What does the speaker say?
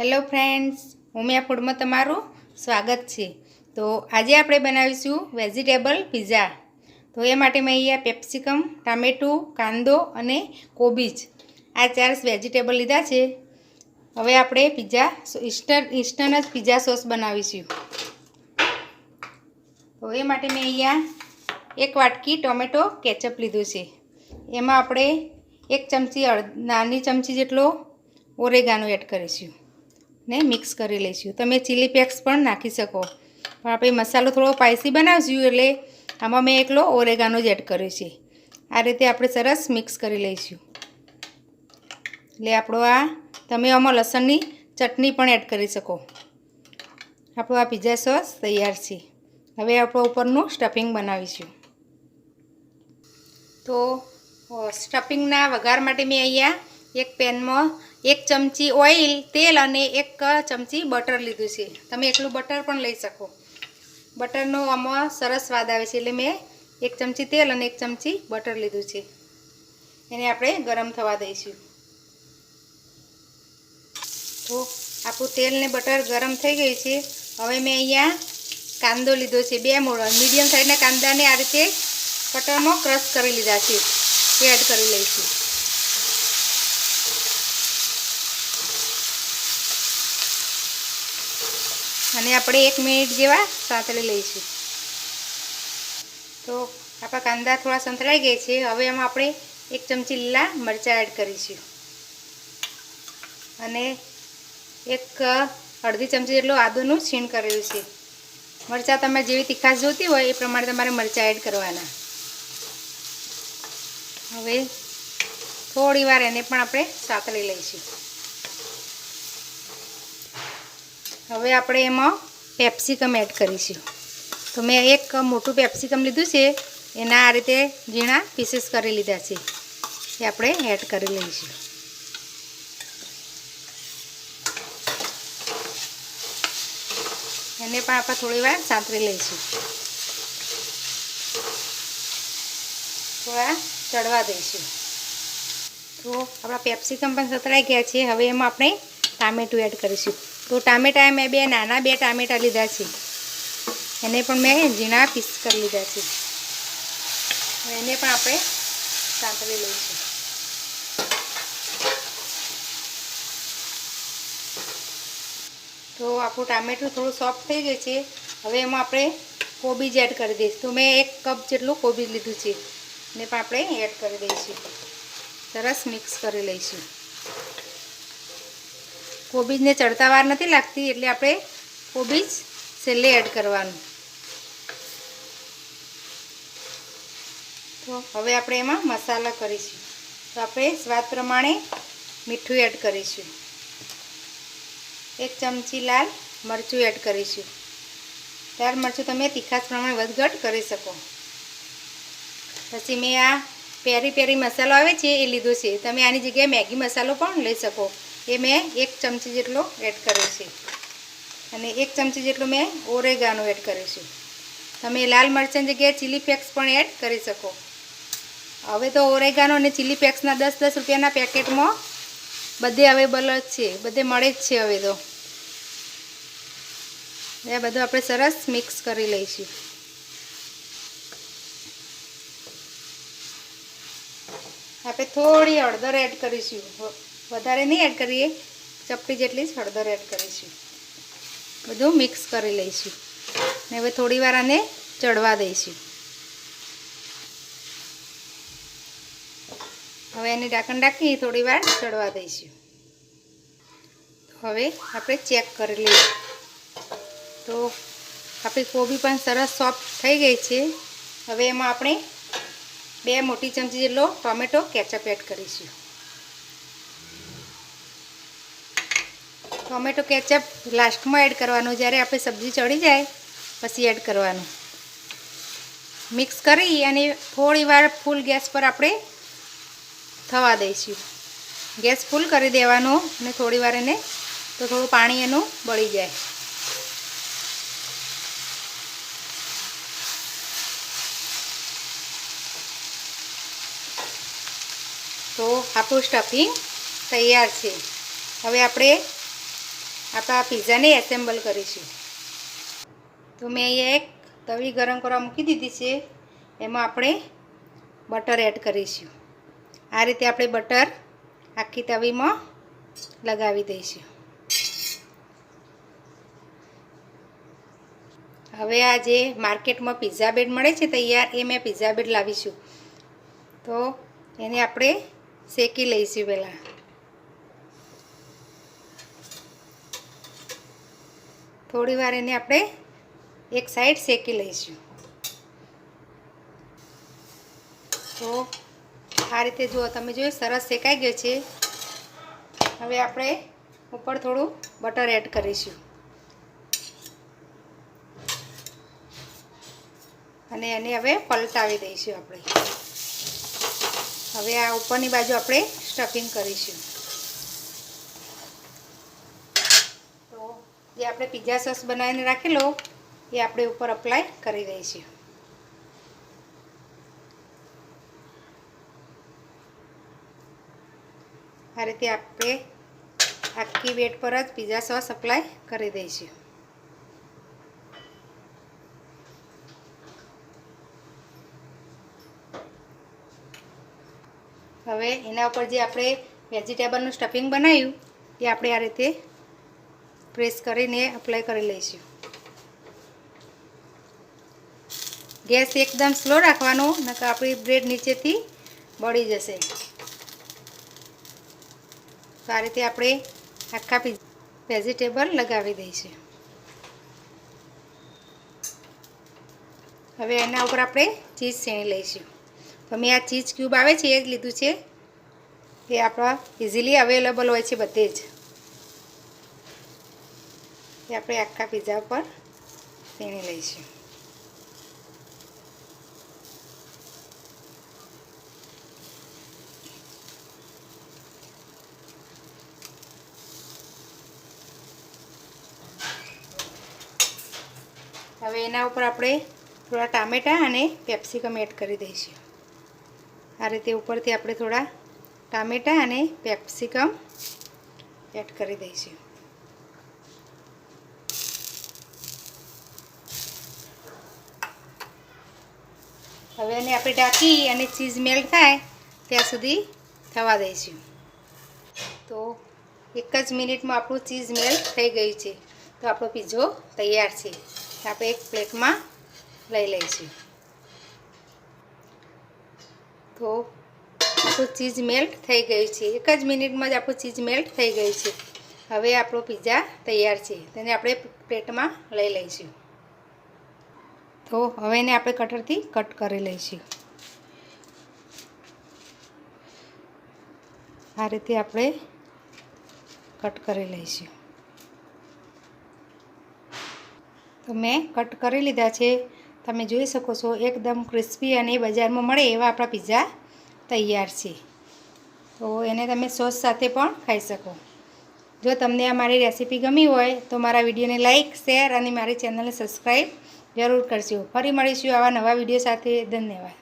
Hello friends, Umiya ફૂડમાં તમારું સ્વાગત છે। તો આજે આપણે બનાવીશું વેજીટેબલ પિઝા। તો એ માટે મેં અહીંયા કેપ્સિકમ, ટામેટું, કાંદો અને કોબીજ આ 4 વેજીટેબલ લીધા છે। હવે આપણે પિઝા ઇન્સ્ટન્ટ જ પિઝા સોસ બનાવીશું। તો એ માટે મેં અહીંયા 1 વાટકી ટોમેટો કેચઅપ લીધું છે। એમાં આપણે 1 ચમચી નાની ચમચી જેટલો ઓરેગાનો એડ કરીશું ને મિક્સ કરી લઈશું। તમે ચીલી ફ્લેક્સ પણ નાખી શકો, પણ આપણે મસાલો થોડો સ્પાઈસી બનાવશું એટલે આમાં મેં એકલો ઓરેગાનો જ એડ કર્યો છે। આ રીતે આપણે સરસ મિક્સ કરી લઈશું। એટલે આપણો તમે આમાં લસણની ચટણી પણ એડ કરી શકો। આપણો આ પિઝા સોસ તૈયાર છે। હવે આપણે ઉપરનું સ્ટફિંગ બનાવીશું। તો સ્ટફિંગના વઘાર માટે મેં અહીંયા એક પેનમાં 1 ચમચી ઓઇલ તેલ અને 1 ચમચી બટર લીધું છે। તમે એકલું બટર પણ લઈ શકો। બટરનો આમાં સરસ સ્વાદ આવે છે એટલે મેં 1 ચમચી તેલ અને 1 ચમચી બટર લીધું છે। એને આપણે ગરમ થવા દઈશું। તો આપણું તેલ ને બટર ગરમ થઈ ગયું છે। હવે મેં અહીંયા કાંદો લીધો છે, 2 મીડિયમ સાઈઝના કાંદાને આ રીતે કટરમાં ક્રશ કરી લીધા છે, એ એડ કરી લઈશું। અને આપણે 1 મિનિટ જેવા સાંતળી લઈશું। તો આપણા કાંદા થોડા સંતળાઈ ગયા છે। હવે એમાં આપણે 1 ચમચી લીલા મરચાં એડ કરીશું અને અડધી ચમચી જેટલું આદુનું છીણ કરેલું છે। મરચાં તમે જેવી તીખાશ જોતી હોય એ પ્રમાણે તમારે મરચાં એડ કરવાના। હવે થોડી વાર એને પણ આપણે સાંતળી લઈશું। હવે આપણે એમાં કેપ્સિકમ એડ કરીશું। તો મેં 1 મોટું કેપ્સિકમ લીધું છે, એના આ રીતે ઝીણા પીસીસ કરી લીધા છે, એ આપણે એડ કરી લઈશું। એને પણ આપણે થોડી વાર સાંતળી લઈશું, થોડા ચડવા દઈશું। તો આપણા કેપ્સિકમ પણ સતળાઈ ગયા છે। હવે એમાં આપણે ટામેટું એડ કરીશું। તો ટામેટા મેં 2 નાના ટામેટા લીધા છે, એને પણ મેં ઝીણા પીસ કરી લીધા છે। એને પણ આપણે સાંતળી લઈશું। તો આપણું ટામેટું થોડું સોફ્ટ થઈ ગયું છે। હવે એમાં આપણે કોબીજ એડ કરી દઈશું। તો મેં 1 કપ જેટલું કોબીજ લીધું છે, એને પણ આપણે એડ કરી દઈશું। સરસ મિક્સ કરી લઈશું। કોબીજને ચડતા વાર નથી લાગતી એટલે આપણે કોબીજ છેલ્લે એડ કરવાનું। તો હવે આપણે એમાં મસાલા કરીશું। તો આપણે સ્વાદ પ્રમાણે મીઠું એડ કરીશું, 1 ચમચી લાલ મરચું એડ કરીશું। લાલ મરચું તમે તીખાશ પ્રમાણે વધઘટ કરી શકો। પછી મેં આ પેરી પેરી મસાલો આવે છે એ લીધો છે, તમે આની જગ્યાએ મેગી મસાલો પણ લઈ શકો। એ મેં 1 ચમચી જેટલો એડ કર્યો છે અને 1 ચમચી જેટલો મેં ઓરેગાનો એડ કર્યો છે। તમે લાલ મરચાંની જગ્યાએ ચીલી ફ્લેક્સ પણ એડ કરી શકો। હવે તો ઓરેગાનો અને ચીલી ફ્લેક્સના 10-10 રૂપિયાના પેકેટમાં બધે અવેલેબલ જ છે, બધે મળે જ છે હવે તો। એ બધું આપણે સરસ મિક્સ કરી લઈશું। આપણે થોડી હળદર એડ કરીશું, વધારે નહીં એડ કરીએ, ચપટી જેટલી જ હળદર એડ કરીશું। બધું મિક્સ કરી લઈશું ને હવે થોડી વાર આને ચડવા દઈશું। હવે એને ઢાંકણ ઢાંકી થોડી વાર ચડવા દઈશું। હવે આપણે ચેક કરી લઈએ। તો આપણી કોબી પણ સરસ સોફ્ટ થઈ ગઈ છે। હવે એમાં આપણે 2 મોટી ચમચી જેટલો ટોમેટો કેચઅપ એડ કરીશું। ટોમેટો કેચઅપ લાસ્ટમાં એડ કરવાનું, જ્યારે આપણે સબ્જી ચડી જાય પછી એડ કરવાનું। મિક્સ કરી અને થોડી વાર ફૂલ ગેસ પર આપણે થવા દઈશું। ગેસ ફૂલ કરી દેવાનો અને થોડી વાર એને તો થોડું પાણી એનું બળી જાય। તો આપણું સ્ટફિંગ તૈયાર છે। હવે આપણે આપણા પિઝાને એસેમ્બલ કરીશું. તો મેં અહીંયા એક તવી ગરમ કરવા મૂકી દીધી છે. એમાં આપણે બટર એડ કરીશું. આ રીતે આપણે બટર આખી તવીમાં લગાવી દઈશું. હવે આ જે માર્કેટમાં પિઝા બેડ મળે છે તૈયાર, એ મેં પિઝા બેડ લાવીશું. તો એને આપણે શેકી લઈશું. પહેલાં થોડી વાર એને આપણે એક સાઈડ શેકી લઈશું. તો આ રીતે જુઓ, તમે જોયું સરસ શેકાઈ ગયો છે. હવે આપણે ઉપર થોડું બટર એડ કરીશું અને એને હવે પલટાવી દઈશું આપણે. હવે આ ઉપરની બાજુ આપણે સ્ટફિંગ કરીશું. તો જે આપણે પિઝા સોસ બનાવીને રાખેલો એ આપણે ઉપર અપ્લાય કરી દઈશું. આ રીતે આપણે આખી બેડ પર જ પિઝા સોસ અપ્લાય કરી દઈશું. હવે એના ઉપર જે આપણે વેજીટેબલનું સ્ટફિંગ બનાવ્યું એ આપણે આ રીતે પ્રેસ કરીને અપ્લાય કરી લઈશું. ગેસ એકદમ સ્લો રાખવાનો, નકર આપણી બ્રેડ નીચેથી બળી જશે. તો આ રીતે આપણે આખા વેજીટેબલ લગાવી દઈશું. હવે એના ઉપર આપણે ચીઝ શેણી લઈશું. તો મેં આ ચીઝ ક્યુબ આવે છે એ જ લીધું છે. એ આપણા ઇઝીલી અવેલેબલ હોય છે બધે જ. એ આપણે આખા પિઝા પર શેણી લઈશું. હવે એના ઉપર આપણે થોડા ટામેટાં અને કેપ્સિકમ એડ કરી દઈશું. આ રીતે ઉપરથી આપણે થોડા ટામેટાં અને કેપ્સિકમ એડ કરી દઈશું. હવે એને આપણે ઢાંકી અને ચીઝ મેલ્ટ થાય ત્યાં સુધી થવા દઈશું. તો એક જ મિનિટમાં આપણું ચીઝ મેલ્ટ થઈ ગયું છે. તો આપણો પિઝ્ઝો તૈયાર છે. આપણે એક પ્લેટમાં લઈ લઈશું. તો આપણું ચીઝ મેલ્ટ થઈ ગયું છે. એક જ મિનિટમાં જ આપણું ચીઝ મેલ્ટ થઈ ગયું છે. હવે આપણો પિઝા તૈયાર છે. તેને આપણે પ્લેટમાં લઈ લઈશું. તો હવે એને આપણે કટરથી કટ કરી લઈશું. આ રીતે આપણે કટ કરી લઈશું. તો મેં કટ કરી લીધા છે. તમે જોઈ શકો છો એકદમ ક્રિસ્પી અને બજારમાં મળે એવા આપણા પિઝા તૈયાર છે. તો એને તમે સોસ સાથે પણ ખાઈ શકો. જો તમને આ મારી રેસીપી ગમી હોય તો મારા વિડીયોને લાઇક, શેર અને મારી ચેનલને સબસ્ક્રાઈબ જરૂર કરજો. ફરી મળીશું આવા નવા વિડીયો સાથે. ધન્યવાદ.